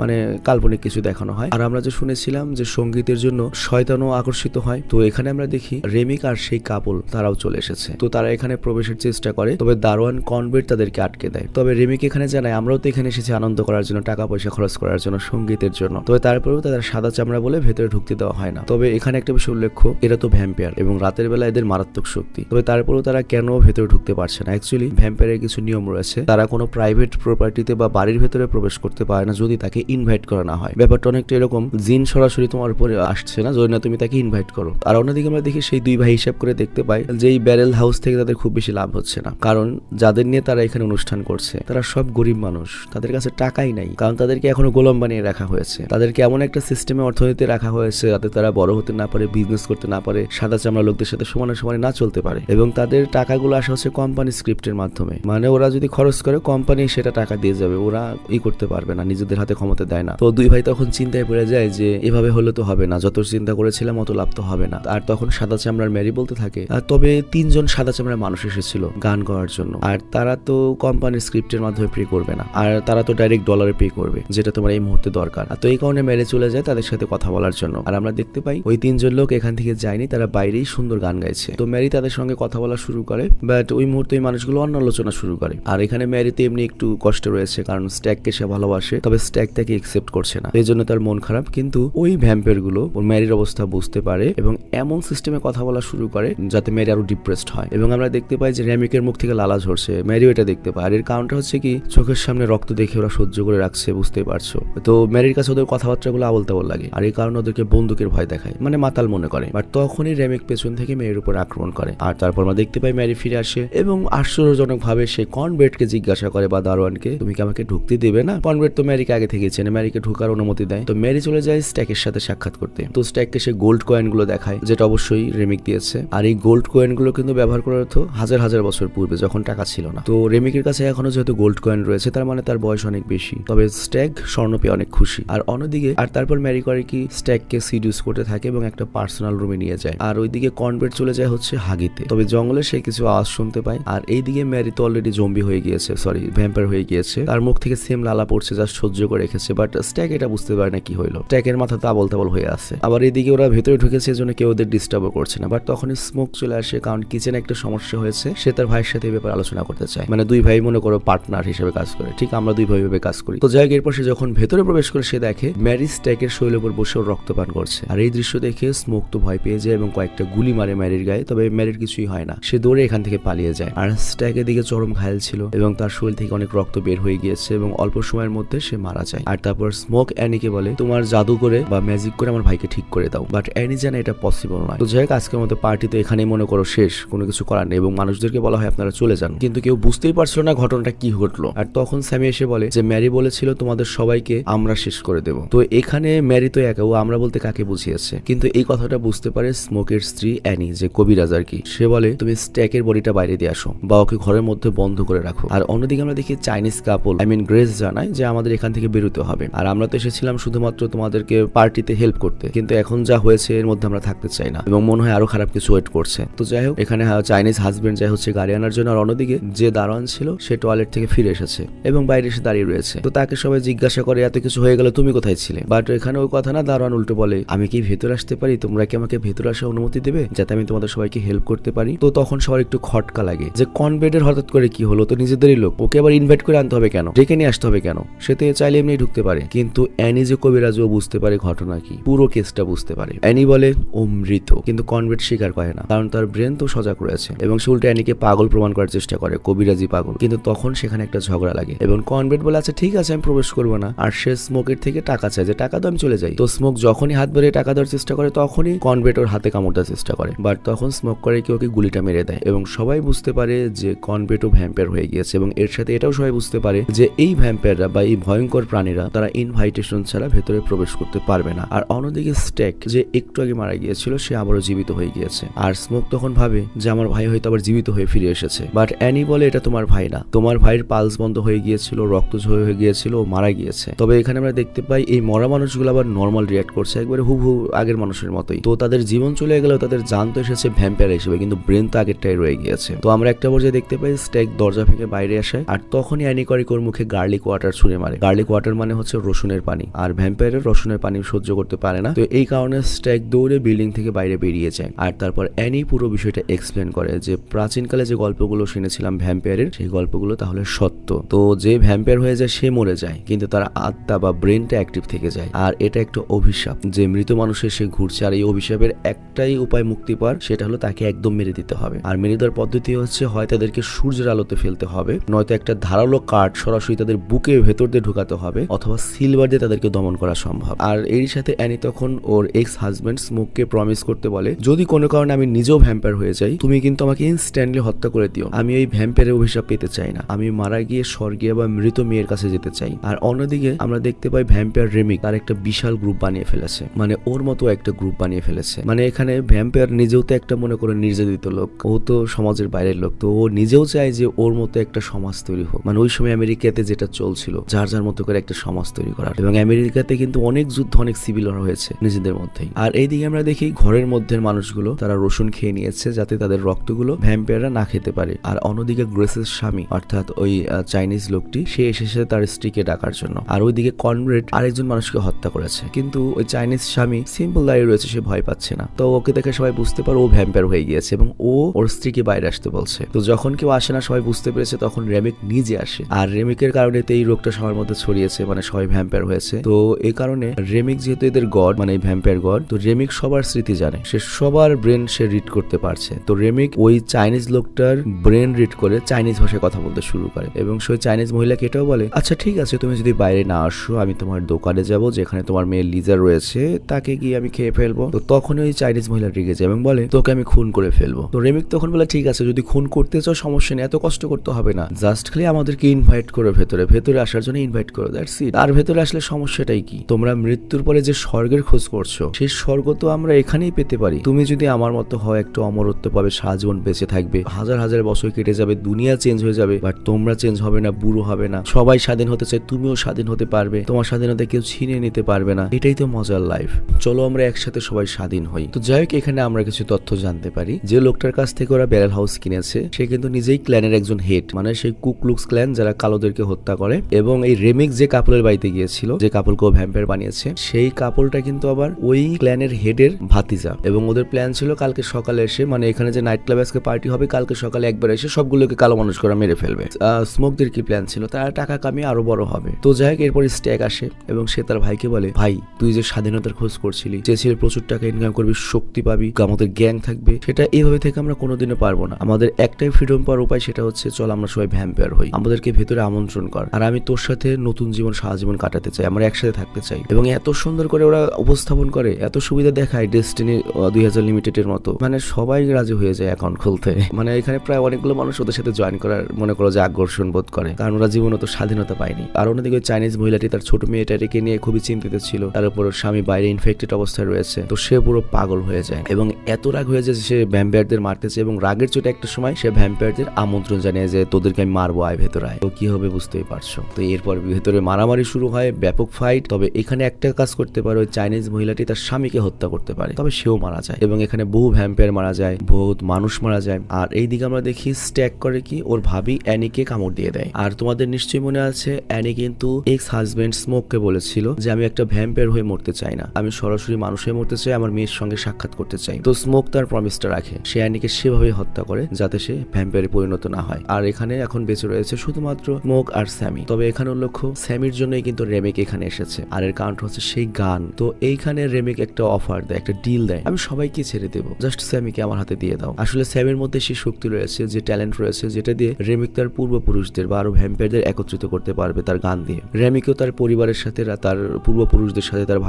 কাল্পনিক কিছু দেখানো হয়। আর আমরা যে শুনেছিলাম যে সঙ্গীতের জন্য শয়তানও আকর্ষিত হয়, তো এখানে আমরা দেখি রেমিক আর সেই কাপল তারাও চলে এসেছে। তো তারা এখানে প্রবেশের চেষ্টা করে, তবে দারোয়ান কনভেন্ট তাদেরকে আটকে দেয়। তবে রেমিক এখানে জানায় আমরাও তো এখানে এসেছি আনন্দ করার জন্য, টাকা পয়সা খরচ করার জন্য, সঙ্গীতের জন্য। তবে তারপরেও তাদের সাদা চামড়া বলে ভেতরে ঢুকতে দেওয়া হয় না। তবে এখানে একটা বিষয় উল্লেখ্য, এরা তো ভ্যাম্পায়ার এবং রাতের বেলা এদের মারাত্মক শক্তি। তবে তারপরেও তারা কেন ভেতরে ঢুকতে পারছে না? অ্যাকচুয়ালি ভ্যাম্পায়ারের কিছু নিয়ম রয়েছে, তারা কোনো প্রাইভেট প্রপার্টিতে বা বাড়ির ভেতরে প্রবেশ করতে পারে না যদি তাকে ইনভাইট করা না হয়। ব্যাপারটা অনেকটা এরকম, জিন সরাসরি তোমার উপরে আসছে না যদি না তুমি তাকে ইনভাইট করো। আর অন্যদিকে আমরা দেখি সেই দুই ভাই হিসাব করে দেখতে পাই যে এই ব্যারেল হাউস থেকে তাদের খুব বেশি লাভ হচ্ছে না, কারণ যাদের নিয়ে তারা এখানে অনুষ্ঠান করছে তারা সব গরিব মানুষ, তাদের কাছে টাকাই নাই, কারণ তাদেরকে এখনো গোলাম বানিয়ে রাখা হয়েছে। তাদেরকে এমন একটা সিস্টেমে অর্থনীতি রাখা হয়েছে যাতে তারা বড় হতে না পারে, বিজনেস করতে না পারে, সাদা চামড়া লোকদের সাথে সমানে সমানে না চলতে পারে। এবং তাদের টাকাগুলো আসা হচ্ছে কোম্পানি স্ক্রিপ্টের মাধ্যমে, ওরা যদি খরচ করে কোম্পানি সেটা টাকা দিয়ে যাবে, ওরা করতে পারবে না, নিজেদের হাতে ক্ষমতা দেয় না। তো দুই ভাই তখন চিন্তায় পড়ে যায় যে এভাবে হলে তো হবে না, যত চিন্তা করেছিলাম অত লাভ তো হবে না। আর তখন সাদা চামড়ার ম্যারি বলতে থাকে তবে 3 জন সাদা চামড়ার মানুষ এসেছিল গান গাওয়ার জন্য, আর তারা তো কোম্পানির স্ক্রিপ্টের মাধ্যমে পে করবে না, আর তারা তো ডাইরেক্ট ডলারে পে করবে, যেটা তোমার এই মুহূর্তে দরকার। তো এই কারণে ম্যারি চলে যায় তাদের সাথে কথা বলার জন্য। আর আমরা দেখতে পাই ওই 3 জন লোক এখান থেকে যায়নি, তারা বাইরেই সুন্দর গান গাইছে। তো ম্যারি তাদের সঙ্গে কথা বলা শুরু করে, বাট ওই মুহূর্তে এই মানুষগুলো অন্য আলোচনা শুরু করে। আর এখানে ম্যারিতে এমনি একটু কষ্ট রয়েছে, কারণ স্ট্যাককে সে ভালোবাসে, তবে স্ট্যাক তাকে একসেপ্ট করছে না, এই জন্য তার মন খারাপ। কিন্তু ওই ভ্যাম্পায়ার গুলো ওর ম্যারির অবস্থা বুঝতে পারে এবং এমন সিস্টেমে কথা বলা শুরু করে যাতে ম্যারি আরো ডিপ্রেসড হয়। এবং আমরা দেখতে পাই যে রেমিকের মুখ থেকে লালা ঝরছে, ম্যারিও এটা দেখতে পায়। আর এর কারণটা হচ্ছে কি, চোখের সামনে রক্ত দেখে ওরা সহ্য করে রাখছে, বুঝতেই পারছো। তো ম্যারির কাছে ওদের কথাবার্তাগুলো আবল তাবল লাগে, আর এই কারণে ওদেরকে বন্দুকের ভয় দেখায়, মাতাল মনে করে। বাট তখনই রেমিক পেছন থেকে ম্যারির উপর আক্রমণ করে। আর তারপর আমরা দেখতে পাই ম্যারি ফিরে আসে এবং আশ্চর্যজনক ভাবে সে কনভেন্টকে জিজ্ঞাসা করে বা দারোয়ানকে, তুমি কি আমাকে ঢুকতে দেবে না? কনভেন্ট তো ম্যারিকে আগে থেকে চেনে, ম্যারিকে ঢোকার অনুমতি দেয়। তো ম্যারি চলে যায় স্ট্যাকের সাথে সাক্ষাৎ করতে। তো স্ট্যাককে সে গোল্ড কয়েন গুলো দেখায়, যেটা অবশ্যই রেমিক দিয়েছে। আর এই গোল্ড কয়েন গুলো কিন্তু ব্যবহার করার তো হাজার হাজার বছর পূর্বে, যখন টাকা ছিল না। তো রেমিকের কাছে এখনো যেহেতু গোল্ড কয়েন রয়েছে, তার তার বয়স অনেক বেশি। তবে স্ট্যাক স্বর্ণ পেয়ে অনেক খুশি। আর অন্যদিকে তারপর ম্যারি করে কি, স্ট্যাককে সিডিউস করতে থাকে এবং একটা পার্সোনাল রুমে নিয়ে যায়। আর ওইদিকে কনভেন্ট চলে যায় হচ্ছে হাগিতে। তবে জঙ্গলে সে কিছু আওয়াজ শুনতে পায়। আর এইদিকে ম্যারি তো অলরেডি জম্বি হয়ে গিয়েছে, ভ্যাম্পায়ার হয়ে গিয়েছে। তার মুখ থেকে সেম লালা পড়ছে, যা সহ্য করে রেখেছে। বাট স্ট্যাক এটা বুঝতে পারে না কি হইলো, স্ট্যাকের মাথা তো আবল তাবল হয়ে আছে। আবার এইদিকে ওরা ভেতরে ঢুকেছে, এজন্য কেউ ওদের ডিস্টার্বও করছে না। বাট তখনই স্মোক চলে আসে, কারণ কিচেনে একটা সমস্যা হয়েছে, সে তার ভাইয়ের সাথে এই ব্যাপারে আলোচনা করতে চায়। দুই ভাই মনে করো পার্টনার হিসেবে কাজ করে, ঠিক আমরা দুই ভাই ভাবে কাজ করি। তো যাই হোক, এরপর সে যখন ভেতরে প্রবেশ করে সে দেখে ম্যারি স্ট্যাকের শরীরের উপর বসে রক্তপান করছে। আর এই দৃশ্য দেখে স্মোক তো ভয় পেয়ে যায় এবং কয়েকটা গুলি মারে ম্যারির গায়ে। তবে ম্যারির কিছুই হয় না, সে দৌড়ে এখান থেকে পালিয়ে যায়। আর স্ট্যাকের দিকে চরম ঘায়েল ছিল এবং তার শরীর থেকে অনেক রক্ত বের হয়ে গিয়েছে এবং অল্প সময়ের মধ্যে সে মারা যায়। আর তারপর স্মোক অ্যানিকে বলে, তোমার জাদু করে বা ম্যাজিক করে আমার ভাইকে ঠিক করে দাও। বাট অ্যানি জানে এটা পসিবল নয়। তো যাই হোক, আজকের মতো পার্টি তো এখানেই মনে করো শেষ, কোনো কিছু করার নেই এবং মানুষদেরকে বলা হয় আপনারা চলে যান। কিন্তু কেউ বুঝতেই পারছিল না ঘটনাটা কি ঘটলো। আর তখন স্যামি এসে বলে যে ম্যারি বলেছিল তোমাদের সবাইকে আমরা শেষ করে দেব। তো এখানে ম্যারি তো একা, ও আমরা বলতে কাকে বুঝিয়েছে। কিন্তু এই কথাটা বুঝতে পারে স্মোকের স্ত্রী অ্যানি, যে কবিরাজ আর কি। সে বলে তুমি স্ট্যাকের বডিটা বাইরে দিয়ে আসো বা ওকে ঘরের মধ্যে বন্ধ করে রাখো। আর অন্যদিকে আমরা দেখি চাইনিজ কাপল গ্রেস জানায় যে আমাদের এখান থেকে বেরোতে হবে। আর আমরা তো এসেছিলাম শুধুমাত্র তোমাদেরকে পার্টিতে হেল্প করতে, কিন্তু এখন যা হয়েছে এর মধ্যে আমরা থাকতে চাই না এবং মনে হয় আরো খারাপ কিছু ওয়েট করছে। তো যাই হোক, এখানে চাইনিজ হাজবেন্ড যাই হচ্ছে গাড়ি আনার জন্য। আর অন্যদিকে যে দারোয়ান ছিল সে টয়লেট থেকে ফিরে এসেছে এবং বাইরে এসে দাঁড়িয়ে রয়েছে। তো তাকে সবাই জিজ্ঞাসা করে এত কিছু হয়ে গেল তুমি কোথায় ছিলে? বাট এখানে ওই কথা না, দারোয়ান উল্টো বলে আমি কি ভেতরে আসতে পারি? তোমরা কি আমাকে ভেতরে আসার অনুমতি দেবে যাতে আমি তোমাদের সবাইকে হেল্প করতে পারি? তো তখন সবার একটু খটকা লাগে যে কনভেন্টের হঠাৎ করে কি হলো, তো নিজেদেরই লোক, ওকে আবার ইনভাইট করে আনতে হবে কেন, ডেকে নিয়ে আসতে হবে কেন? সে তো চাইলে এমনি ঢুকতে পারে। কিন্তু অ্যানি যে কবিরাজ, ও বুঝতে পারে ঘটনা কি, পুরো কেসটা বুঝতে পারে। অ্যানি বলে ও মৃত, কিন্তু কনভেন্ট স্বীকার করে না, কারণ তার ব্রেন তো সজাগ রয়েছে এবং সে উল্টে অ্যানিকে পাগল প্রমাণ করার চেষ্টা করে, কবিরাজি পাগল। করবো, কিন্তু তখন সেখানে একটা ঝগড়া লাগে এবং কনবেট বলে আচ্ছা ঠিক আছে আমি প্রবেশ করবো না, আর সে স্মোকের থেকে টাকা চায় যে টাকা তো আমি চলে যাই। তো স্মোক যখনই হাত বেড়ে টাকা দেওয়ার চেষ্টা করে তখনই কনবেট ওর হাতে কামড় দেওয়ার চেষ্টা করে, বাট তখন স্মোক করে কি ওকে গুলিটা মেরে দেয় এবং সবাই বুঝতে পারে যে কনবেটও ভ্যাম্পায়ার হয়ে গিয়েছে। এবং এর সাথে এটাও সবাই বুঝতে পারে যে এই ভ্যাম্পায়াররা বা এই ভয়ঙ্কর প্রাণীরা তারা ইনভাইটেশন ছাড়া ভেতরে প্রবেশ করতে পারবে না। আর অন্যদিকে স্টেক যে একটু আগে মারা গিয়েছিল সে আবারও জীবিত হয়ে গিয়েছে, আর স্মোক তখন ভাবে যে আমার ভাই হয়তো আবার জীবিত হয়ে ফিরে এসেছে। বাট অ্যানি বলে এটা তোমার ভাই না, তোমার ভাইয়ের পালস বন্ধ হয়ে গিয়েছিল, রক্তঝয় হয়ে গিয়েছিল, ও মারা গিয়েছে। তবে এখানে আমরা দেখতে পাই এই মরা মানুষগুলো আবার নর্মাল রিয়াক্ট করছে, একবারে হুবহু আগের মানুষের মতোই। তো তাদের জীবন চলে গেলেও তাদের জান তো এসেছে ভ্যাম্পায়ার হিসেবে, কিন্তু ব্রেন তো আগেরটাই রয়ে গিয়েছে। তো আমরা একটা পর্যায়ে দেখতে পাই স্টেক দরজা ভেঙে বাইরে আসে, আর তখনই অ্যানি করিকোর মুখে গার্লিক ওয়াটার ছুঁড়ে মারে। গার্লিক ওয়াটার মানে হচ্ছে রসুনের পানি, আর ভ্যাম্পায়ারের রসুনের পানি সহ্য করতে পারে না। তো এই কারণে স্টেক দৌড়ে বিল্ডিং থেকে বাইরে বেরিয়ে যায়। আর তারপর অ্যানি পুরো বিষয়টা এক্সপ্লেন করে যে প্রাচীনকালে যে গল্পগুলো শুনেছিলাম ভ্যাম্পায়ারের, সেই গল্পগুলো তাহলে সত্য। তো যে ভ্যাম্পায়ার হয়ে যায় সে মরে যায়, কিন্তু তার আত্মা বা ব্রেনটা অ্যাক্টিভ থেকে যায়। আর এটা একটা অভিশাপ যে মৃত মানুষের সে ঘুরছে, আর এই অভিশাপের একটাই উপায় মুক্তি পাওয়ার, সেটা হলো তাকে একদম মেরে দিতে হবে। আর মেরে দেওয়ার পদ্ধতি হচ্ছে হয় তাদেরকে সূর্যের আলোতে ফেলতে হবে, নয়তো একটা ধারালো কাঠ সরাসরি তাদের বুকের ভেতর দিয়ে ঢুকাতে হবে, অথবা সিলভার দিয়ে তাদেরকে দমন করা সম্ভব। আর এর সাথে অ্যানি তখন ওর এক্স হাজবেন্ড স্মোককে প্রমিস করতে বলে যদি কোনো কারণে আমি নিজেও ভ্যাম্পায়ার হয়ে যাই তুমি কিন্তু আমাকে ইনস্ট্যান্টলি হত্যা করে দিও, আমি এই ভ্যাম্পায়ারের অভিশাপ পেতে চাই না, আমি মারা গিয়ে স্বর্গে বা মৃত মেয়ের কাছে যেতে চাই। আর অন্যদিকে আমরা দেখতে পাই ভ্যাম্পায়ার রেমিক তার একটা বিশাল গ্রুপ বানিয়ে ফেলেছে, মানে ওর মতো একটা গ্রুপ বানিয়ে ফেলেছে। মানে এখানে ভ্যাম্পায়ার নিজেও তো একটা মনে করে নির্যাতিত লোক, ও তো সমাজের বাইরের লোক, তো ও নিজেও চায় যে ওর মতো একটা সমাজ তৈরি হোক। মানে ওই সময় আমেরিকাতে যেটা চলছিল যার যার মতো করে একটা সমাজ তৈরি করার, এবং আমেরিকাতে কিন্তু অনেক যুদ্ধ অনেক সিভিল ওয়ার হয়েছে নিজেদের মধ্যেই। আর এইদিকে আমরা দেখি ঘরের মধ্যে মানুষগুলো তারা রসুন খেয়ে নিয়েছে যাতে তাদের রক্তগুলো ভ্যাম্পায়াররা না খেতে পারে। আর অন্যদিকে গ্রেসের স্বামী অর্থাৎ ওই চাইনিজ লোকটি সে এসেছে তার স্ত্রীকে ডাকার জন্য, আর ওইদিকে কনরেড আরেকজন মানুষকে হত্যা করেছে, কিন্তু ওই চাইনিজ স্বামী সিম্পল দাঁড়িয়ে রয়েছে, সে ভয় পাচ্ছে না। তো ওকে দেখে সবাই বুঝতে পারে ও ভ্যাম্পায়ার হয়ে গিয়েছে এবং ও ওর স্ত্রীকে বাইরে আসতে বলছে। তো যখন কেউ আসে না সবাই বুঝতে পেরেছে, তখন রেমিক নিজে আসে, আর রেমিকের কারণে এই রোগটা সবার মধ্যে ছড়িয়েছে, মানে সবাই ভ্যাম্পায়ার হয়েছে। তো এই কারণে রেমিক যেহেতু এদের গড, মানে ভ্যাম্পায়ার গড, তো রেমিক সবার স্মৃতি জানে, সে সবার ব্রেন সে রিড করতে পারছে। তো রেমিক ওই চাইনিজ লোকটার ব্রেন রিড করে চাইনিজ ভাষায় কথা বলতে শুরু করে, এবং সেই চাইনিজ মহিলাকে এটাও বলে আচ্ছা ঠিক আছে তুমি যদি বাইরে না আসো আমি তোমার দোকানে যাব যেখানে তোমার মেয়ে লিজা রয়েছে, তাকে গিয়ে আমি খেয়ে ফেলবো। তো তখন ওই চাইনিজ মহিলা রেগে যায় এবং বলে তোকে আমি খুন করে ফেলবো। তো রেমিক তখন বলে ঠিক আছে যদি খুন করতে চাও সমস্যা নেই, এত কষ্ট করতে হবে না, জাস্ট খালি আমাদেরকে ইনভাইট করে ভেতরে আসার জন্য ইনভাইট করো, দ্যাটস ইট। আর ভেতরে আসলে সমস্যাটাই কি, তোমরা মৃত্যুর পরে যে স্বর্গের খোঁজ করছো সেই স্বর্গ তো আমরা এখানেই পেতে পারি। তুমি যদি আমার মতো হয় একটু অমরত্ব পাবে, সারা জীবন বেঁচে থাকবে, হাজার হাজার বছর কেটে যাবে, দুনিয়া চেঞ্জ হয়ে যাবে, বাট তোমরা চেঞ্জ হবে না, বুড়ো হবে না, সবাই স্বাধীন হতে চায়, তুমিও স্বাধীন হতে পারবে, তোমার স্বাধীনতা কেউ ছিনিয়ে নিতে পারবে না, এটাই তো মজার লাইফ, চলো আমরা একসাথে সবাই স্বাধীন হই। তো যাই হোক এখানে আমরা কিছু তথ্য জানতে পারি যে লোকটার কাছ থেকে ওরা ব্যারেল হাউস কিনেছে সে কিন্তু নিজেই ক্ল্যানের একজন হেড, মানে সেই কুকলুক্স ক্ল্যান যারা কালোদেরকে হত্যা করে। এবং এই রেমিক যে কাপলের বাড়িতে গিয়েছিল, যে কাপলকে ও ভ্যাম্পায়ার বানিয়েছে, সেই কাপলটা কিন্তু আবার ওই ক্ল্যানের হেডের ভাতিজা, এবং ওদের প্ল্যান ছিল কালকে সকালে এসে, মানে এখানে যে নাইট ক্লাবে আজকে পার্টি হবে কালকে সকালে একবার এসে সবগুলোকে কালো মানুষ করে মেরে ফেলবে। স্মোকদের কি প্ল্যান ছিল, তারা টাকা কামিয়ে আরো বড় হবে। তো যাই হোক এরপর স্ট্যাক আসে এবং সে তার ভাইকে বলে ভাই তুই যে স্বাধীনতার খোঁজ করছিলি, চেয়েছিলি প্রচুর টাকা ইনকাম করবি, শক্তি পাবি, আমাদের গ্যাং থাকবে, সেটা এইভাবে থেকে আমরা কোনোদিনও পারবো না, আমাদের একটাই ফ্রিডম পাওয়ার উপায়, সেটা হচ্ছে চল আমরা সবাই ভ্যাম্পায়ার হই, আমাদেরকে ভেতরে আমন্ত্রণ কর, আর আমি তোর সাথে নতুন জীবন সারা জীবন কাটাতে চাই, আমরা একসাথে থাকতে চাই। এবং এত সুন্দর করে ওরা উপস্থাপন করে, এত সুবিধা দেখায় ডেস্টিনি 2000 লিমিটেডের মতো, মানে সবাই রাজি হয়ে যায় অ্যাকাউন্ট খুলতে। মানে এখানে প্রায় অনেকগুলো মানুষ ওদের সাথে জয়েন করার মনে করো যে আকর্ষণ বোধ করে, কারণ ওরা জীবনে তো স্বাধীনতা পায়নি। আর অন্যদিকে চাইনিজ মহিলাটি তার ছোট মেয়েটাকে নিয়ে খুবই চিন্তিত ছিল, তার উপর স্বামী বাইরে ইনফেক্টেড অবস্থায় রয়েছে, তো সে পুরো পাগল হয়ে যায় এবং এত রাগ হয়ে যায় যে সে ভ্যাম্পায়ারদের মারতেছে, এবং রাগের চোটে একটা সময় সে ভ্যাম্পায়ারদের আমন্ত্রণ জানিয়ে যে তোদেরকে আমি মারবো, আয় ভেতরে আয়। তো কি হবে বুঝতেই পারছো। তো এরপর ভেতরে মারামারি শুরু হয়, ব্যাপক ফাইট। তবে এখানে একটা কাজ করতে পারে, ওই চাইনিজ মহিলাটি তার স্বামীকে হত্যা করতে পারে, তবে সেও মারা যায়, এবং এখানে বহু ভ্যাম্পায়ার মারা যায়, বহুত মানুষ মারা যায়। আর এইদিকে আমরা দেখি স্ট্যাক করে কি ওর ভাবি অ্যানিকে কামড় দিয়ে দেয়। আর তোমাদের নিশ্চয়ই মনে আছে অ্যানি কিন্তু এক্স হাজবেন্ড স্মোককে বলেছিল যে আমি একটা ভ্যাম্পায়ার হয়ে মরতে চাই না, আমি সরাসরি মানুষ হয়ে মরতে চাই, আমার মেয়ের সঙ্গে সাক্ষাৎ করতে চাই। তো স্মোক তার প্রমিসটা রাখে, সে অ্যানিকে সেভাবে হত্যা করে যাতে সে ভ্যাম্পায়ারে পরিণত না হয়। আর এখানে এখন বেঁচে রয়েছে শুধুমাত্র স্মোক আর স্যামি। তবে এখানে লক্ষ্য স্যামির জন্যই কিন্তু রেমিক এখানে এসেছে, আর এর কারণটা হচ্ছে সেই গান। তো এইখানে রেমিক একটা অফার দেয়, একটা ডিল দেয়, আমি সবাইকে ছেড়ে দেবো, জাস্ট স্যামিকে আমার হাতে দিয়ে দাও। আসলে স্যামির মধ্যে সেই শক্তি রয়েছে, যে ট্যালেন্ট রয়েছে, যেটা দিয়ে রেমিক তার পূর্বপুরুষদের বা আরো ভ্যাম্পায়ারদের একত্রিত করতে পারবে তার গান দিয়ে। রেমিকও তার পরিবারের সাথে, তার পূর্বপুরুষদের সাথে, তার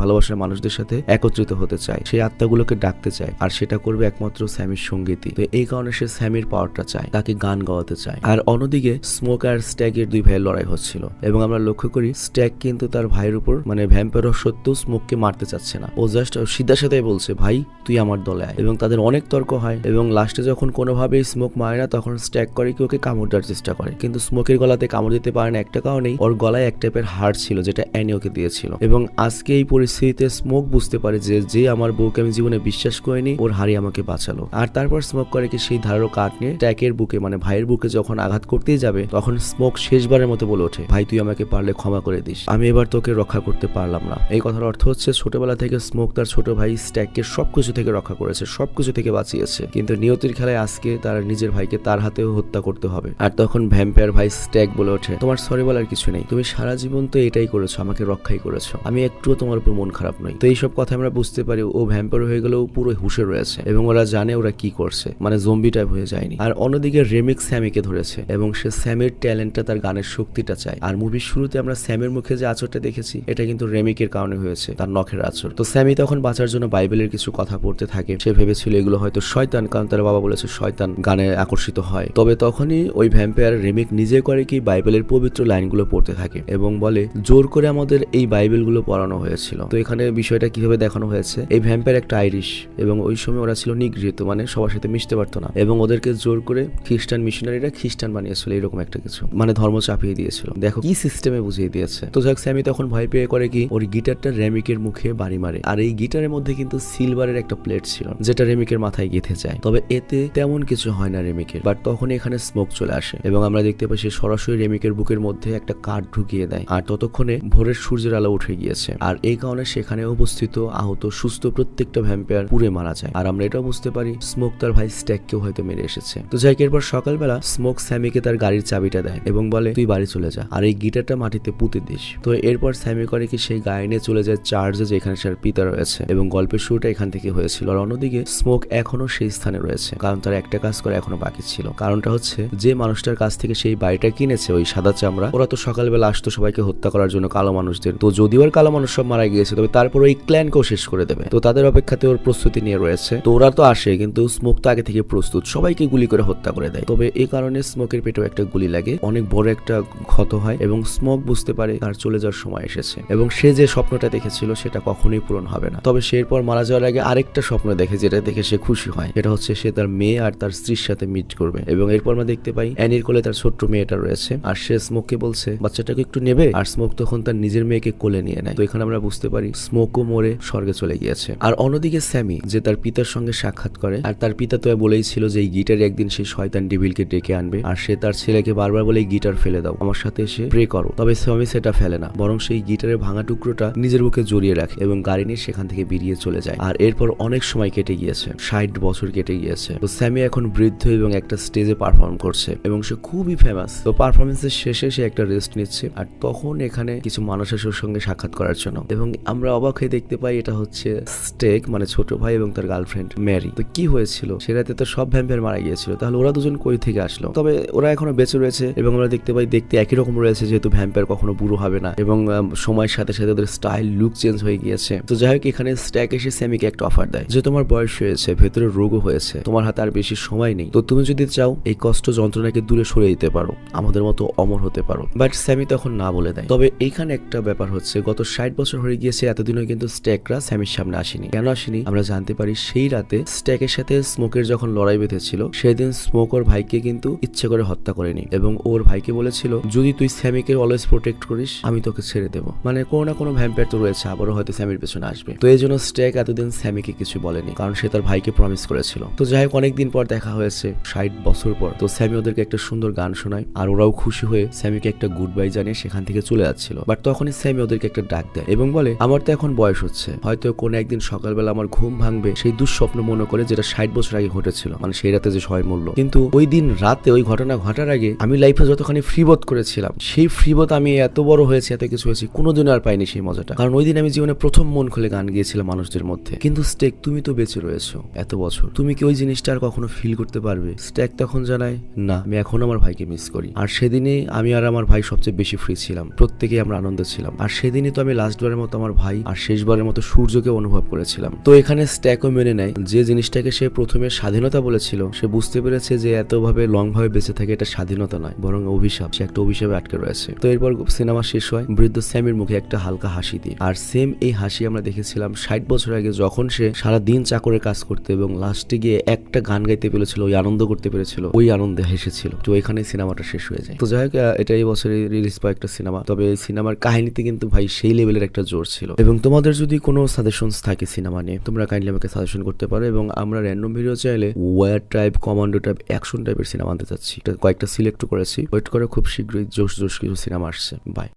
ভালোবাসার মানুষদের সাথে একত্রিত হতে চায়, সেই আত্মাগুলোকে ডাকতে চায়, আর সেটা করবে একমাত্র স্যামির সঙ্গীতই। তো এই কারণে সে স্যামির পাওয়ারটা চায়, তাকে গান গাওয়াতে চায়। আর অন্যদিকে স্মোক আর স্ট্যাগের দুই ভাইয়ের লড়াই হচ্ছিল, এবং আমরা লক্ষ্য করি স্ট্যাগ কিন্তু তার ভাইয়ের উপর মানে ভ্যাম্পায়ার সত্ত্বেও স্মোককে মারতে চাচ্ছে না। ও জাস্ট সিধা সাধাই বলছে, ভাই তুই আমার দলে আয়। এবং তাদের অনেক তর্ক হয়, এবং লাস্টে যখন কোনোভাবেই স্মোক মারে না, তখন স্ট্যাগ করে কি ওকে কামড় দেওয়ার চেষ্টা করে, কিন্তু স্মোকের গলাতে কামড় দিতে পারে না একটা কারণেই, ওর গলায় এক টাইপের হাড় ছিল যেটা অ্যানি ওকে দিয়েছিল। এবং আজকে এই পরিস্থিতিতে স্মোক বুঝতে পারে যে আমার বউকে আমি জীবনে বিশ্বাস করিনি, ওর হাড়ি আমাকে বাঁচালো। আর তারপর স্মোক করে কি সেই ধারালো কাঠ নিয়ে স্ট্যাগের বুকে মানে ভাইয়ের বুকে যখন আঘাত করতেই যাবে, তখন স্মোক শেষবারের মতো বলে ওঠে, ভাই তুই আমাকে পারলে ক্ষমা করে দিস, আমি এবার তোকে রক্ষা করতে পারলাম না। এই কথার অর্থ হচ্ছে ছোটবেলা থেকে স্মোক তার ছোট ভাই স্ট্যাগকে সবকিছু থেকে রক্ষা করেছে, সবকিছু থেকে বাঁচিয়েছে, কিন্তু নিয়তির খেলায় আজকে তার নিজের ভাইকে তার হাতেও হত্যা করতে হবে। আর তখন ভ্যাম্পায়ার ভাই স্ট্যাগ বলে ওঠে, তোমার সরি বলার কিছু নেই, তুমি সারা জীবন তো এটাই করেছো, আমাকে রক্ষাই করেছো, আমি একটুও তোমার উপর মন খারাপ নই। তো এইসব কথা আমরা বুঝতে পারি ও ভ্যাম্পায়ার হয়ে গেলেও পুরো হুঁশে রয়েছে, এবং ওরা জানে ওরা কি করছে, মানে জম্বি টাইপ হয়ে যায়নি। আর অন্যদিকে রেমিক স্যামিকে ধরেছে, এবং সে স্যামের ট্যালেন্টটা, তার গানের শক্তিটা চায়। আর মুভির শুরুতে আমরা স্যামের মুখে যে আচরটা দেখেছি, এটা কিন্তু রেমিকের কারণে হয়েছে, তার নখের আচর। তো স্যামি তখন বাঁচার জন্য বাইবেলের কিছু কথা পড়তে থাকে। সে ভেবেছিল এগুলো হয়তো শয়তান, কারণ তার বাবা বলেছে শয়তান গানে আকর্ষিত হয়। তবে তখনই ওই ভ্যাম্পায়ার রেমিক নিজে করে কি বাইবেলের পবিত্র লাইনগুলো পড়তে থাকে, এবং বলে জোর করে আমাদের এই বাইবেলগুলো পড়ানো হয়েছিল। তো এখানে বিষয়টা কিভাবে দেখানো হয়েছে, এই ভ্যাম্পায়ার একটা আইরিশ, এবং ওই সময় ওরা ছিল নিগৃহীত, মানে সবার সাথে মিশতে পারতো না, এবং ওদেরকে জোর করে খ্রিস্টান মিশনারিরা খ্রিস্টান বানিয়েছিল, এরকম একটা কিছু, মানে ধর্ম চাপিয়ে দিয়েছিল। দেখো কি সিস্টেমে বুঝিয়ে দিয়েছে। তো যাক, স্যামি তখন ভয় পেয়ে করে কি ওর গিটারটা রেমিকের মুখে বাড়ি মারে। আর এই গিটারের মধ্যে কিন্তু সিলভারের একটা প্লেট ছিল, যেটা রেমিকের মাথায় গেঁথে যায়। তবে এতে তেমন কিছু হয় না রেমিকের, বাট তখন এখানে স্মোক চলে আসে, এবং আমরা দেখতে পাই সে সরাসরি রেমিকের বুকের মধ্যে একটা কাঠ ঢুকিয়ে দেয়। আর ততক্ষণে ভোরের সূর্যের আলো উঠে গিয়েছে, আর এই কারণে সেখানে উপস্থিত আহত সুস্থ প্রত্যেকটা ভ্যাম্পায়ার পুড়ে মারা যায়। আর আমরা এটাও বুঝতে পারি স্মোক তার ভাই স্ট্যাগকেও হয়তো মেরে এসেছে। তো যাই, এরপর সকালবেলা স্মোক স্যামিকে তার গাড়ির চাবিটা দেয়, এবং বলে তুই বাড়ি চলে যা, আর এই গিটারটা মাটিতে পুঁতে দিস। তো এরপর স্যামি করে কি সেই গাড়ি নিয়ে চলে যায় চার্চে, যেখানে তার পিতা রয়েছে, এবং গল্পের শুরুটা এখান থেকে হয়েছিল। আর অন্যদিকে স্মোক এখনো সেই স্থানে রয়েছে, কারণ তার একটা কাজ করে এখনো বাকি ছিল। কারণটা হচ্ছে যে মানুষটার কাছ থেকে সেই বাড়িটা কিনেছে, ওই সাদা চামড়া, ওরা তো সকালবেলা আসতো সবাইকে হত্যা করার জন্য কালো মানুষদের। তো যদিও আর কালো মানুষ সব মারা গিয়েছে, তবে তারপর ওই ক্ল্যানকেও শেষ করে দেবে। তো তাদের অপেক্ষাতে ওর প্রস্তুতি নিয়ে রয়েছে। তো ওরা তো আসে, কিন্তু স্মোক তো আগে থেকে প্রস্তুত, সবাইকে গুলি করে হত্যা করে দেয়। তবে এই কারণে স্মোকের পেটেও একটা গুলি লাগে, অনেক বড় একটা ক্ষত হয়, এবং স্মোক বুঝতে পারে তার চলে যাওয়ার সময় এসেছে, এবং সে যে স্বপ্নটা দেখেছিল সেটা কখনোই পূরণ হবে না। তবে সে এরপর মারা যাওয়ার আগে আরেকটা স্বপ্ন দেখে, যেটা দেখে সে খুশি হয়। এটা হচ্ছে সে তার মেয়ে আর তার স্ত্রীর সাথে মিট করবে। এবং এরপর আমরা দেখতে পাই অ্যানির কোলে তার ছোট্ট মেয়েটা রয়েছে, আর সে স্মোককে বলছে বাচ্চাটাকে একটু নেবে, আর স্মোক তখন তার নিজের মেয়েকে কোলে নিয়ে নেয়। তো এখানে আমরা বুঝতে পারি স্মোকও মরে স্বর্গে চলে গিয়েছে। আর অন্যদিকে স্যামি, যে তার পিতার সঙ্গে সাক্ষাৎ করে, আর তার পিতা তো বলেই ছিল যে এই গিটারে একদিন সেই শয়তান ডেভিলকে ডেকে আনবে, আর সে তার ছেলেকে বারবার বলে গিটার ফেলে দাও, আমার সাথে এসে প্রে করো। তবে স্যামি সেটা ফেলে না, বরং সেই গিটারের ভাঙা টুকরোটা নিজের বুকে জড়িয়ে রাখে, এবং গাড়ি নিয়ে সেখান থেকে বেরিয়ে চলে যায়। আর এরপর অনেক সময় কেটে গিয়েছে, 60 বছর কেটে গিয়েছে। তো স্যামি এখন বৃদ্ধ, এবং একটা স্টেজে পারফর্ম করছে, এবং সে খুবই ফেমাস। তো পারফরমেন্সের শেষে সে একটা রেস্ট নিচ্ছে, আর তখন এখানে কিছু মানুষ আসে ওর সঙ্গে সাক্ষাৎ করার জন্য, এবং আমরা অবাক হয়ে দেখতে পাই এটা হচ্ছে স্টেক, মানে ছোট ভাই এবং তার গার্লফ্রেন্ড ম্যারি। তো কি হয়েছিল, সে রাতে তো সব ভ্যাম্পায়ার মারা গিয়েছিল, তাহলে ওরা দুজন কই থেকে আসলো? তবে ওরা এখনো বেঁচে রয়েছে, এবং আমরা দেখতে পাই দেখতে একই রকম রয়েছে, যেহেতু ভ্যাম্পায়ার কখনো বুড়ো হবে না, এবং সময়ের সাথে সাথে ওদের স্টাইল লুক চেঞ্জ হয়ে গিয়েছে। তো যাই হোক, এখানে স্ট্যাক এসে স্যামিকে একটা অফার দেয় যে তোমার বয়স হয়েছে, ভেতরে রোগও হয়েছে, তোমার হাতে আর বেশি সময় নেই, তো তুমি যদি চাও এই কষ্ট যন্ত্রণাকে দূরে সরিয়ে দিতে পারো, আমাদের মতো অমর হতে পারো। বাট স্যামি তখন না বলে দেয়। তবে এইখানে একটা ব্যাপার হচ্ছে, গত 60 বছর হয়ে গিয়েছে, এতদিনও কিন্তু স্ট্যাকরা স্যামির সামনে আসেনি। কেন আসেনি আমরা জানতে পারি সেই রাতে স্ট্যাকের সাথে স্মোকের যখন লড়াই বেঁধেছিল, সেদিন স্মোক ওর ভাইকে কিন্তু ইচ্ছে করে হত্যা করেনি, এবং ওর ভাইকে বলেছিল যদি তুই স্যামিকে অলওয়েজ প্রোটেক্ট করিস আমি তোকে ছেড়ে দেবো। মানে কোনো না কোনো ভ্যাম্পায়ার তো রয়েছে, আবারও হয়তো স্যামির পেছনে আসবে। তো এই জন্য স্ট্যাক এতদিন স্যামিকে কিছু বলেনি, কারণ সে তার ভাইকে প্রমিস করেছিল। তো যাই হোক, অনেকদিন পর দেখা হয়েছে, 60 বছর পর। তো স্যামি ওদেরকে একটা সুন্দর গান শোনায়, আর ওরাও খুশি হয়ে স্যামিকে একটা গুড বাই জানিয়ে সেখান থেকে চলে যাচ্ছিল। বাট তখনই স্যামি ওদেরকে একটা ডাক দেয়, এবং বলে আমার তো এখন বয়স হচ্ছে, হয়তো কোনো একদিন সকালবেলা আমার ঘুম ভাঙবে সেই দুঃস্বপ্ন মনে করে, যেটা 60 বছর আগে ঘটেছিল, মানে সেই রাতে যে সবাই মরল। কিন্তু ওই দিন রাতে ওই ঘটনা ঘটার আগে আমি লাইফে যতখানি ফ্রিবোধ করেছিলাম, সেই ফ্রিবোধ আমি এত বড় হয়েছে, এত কিছু হয়েছি, কোনোদিন আর পাইনি সেই মজাটা। কারণ ওই দিন আমি জীবনে প্রথম মন খুলে গান গিয়েছিলাম মানুষদের মধ্যে। কিন্তু স্টেক, তুমি তো বেঁচে রয়েছো এত বছর, তুমি কি ওই জিনিসটা আর কখনো ফিল করতে পারবে? স্টেক, তখন জানায়, না আমি এখন আমার ভাইকে মিস করি। আর সেদিনই আমি আর আমার ভাই সবচেয়ে বেশি ফ্রি ছিলাম, প্রত্যেকেই আমরা আনন্দে ছিলাম। আর সেদিনই তো আমি লাস্টবারের মতো আমার ভাই আর শেষবারের মতো সূর্যকে অনুভব করেছিলাম। তো এখানে স্ট্যাকও মেনে নেয় যে জিনিসটাকে সে প্রথমে স্বাধীনতা বলেছিল, সে বুঝতে পেরেছে যে এতভাবে লং ভাবে বেঁচে থাকে এটা স্বাধীনতা নয়, বরং অভিশাপ। সে একটা অভিশাপে আটকে রয়েছে। তো এরপর সিনেমা শেষ হয় বৃদ্ধ স্যামের মুখে একটা হালকা হাসি দিয়ে। আর সেম এই হাসি আমরা দেখেছিলাম 60 বছর আগে, যখন সে সারা দিন চাকরের কাজ করতে এবং লাস্টে গিয়ে একটা গান গাইতে পেরেছিল, ওই আনন্দ করতে পেরেছিল, ওই আনন্দে হেসেছিল। তো এখানে সিনেমাটা শেষ হয়ে যায়। তো যাই হোক, এটা এই বছরে রিলিজ পাওয়া একটা সিনেমা। তবে এই সিনেমার কাহিনীতে কিন্তু ভাই সেই লেভেলের একটা জোর ছিল। এবং তোমাদের যদি কোনো সাজেশনস থাকে সিনেমা নিয়ে, তোমরা কাইন্ডলি আমাকে সাজেশন করতে পারো। এবং আমরা র্যান্ডম ভিডিও চাইলে war type, commando type, action টাইপের সিনেমা আনতে চাচ্ছি। কয়েকটা সিলেক্ট করেছি, ওয়েট করে খুব শীঘ্রই জোশ কিছু সিনেমা আসছে। বাই।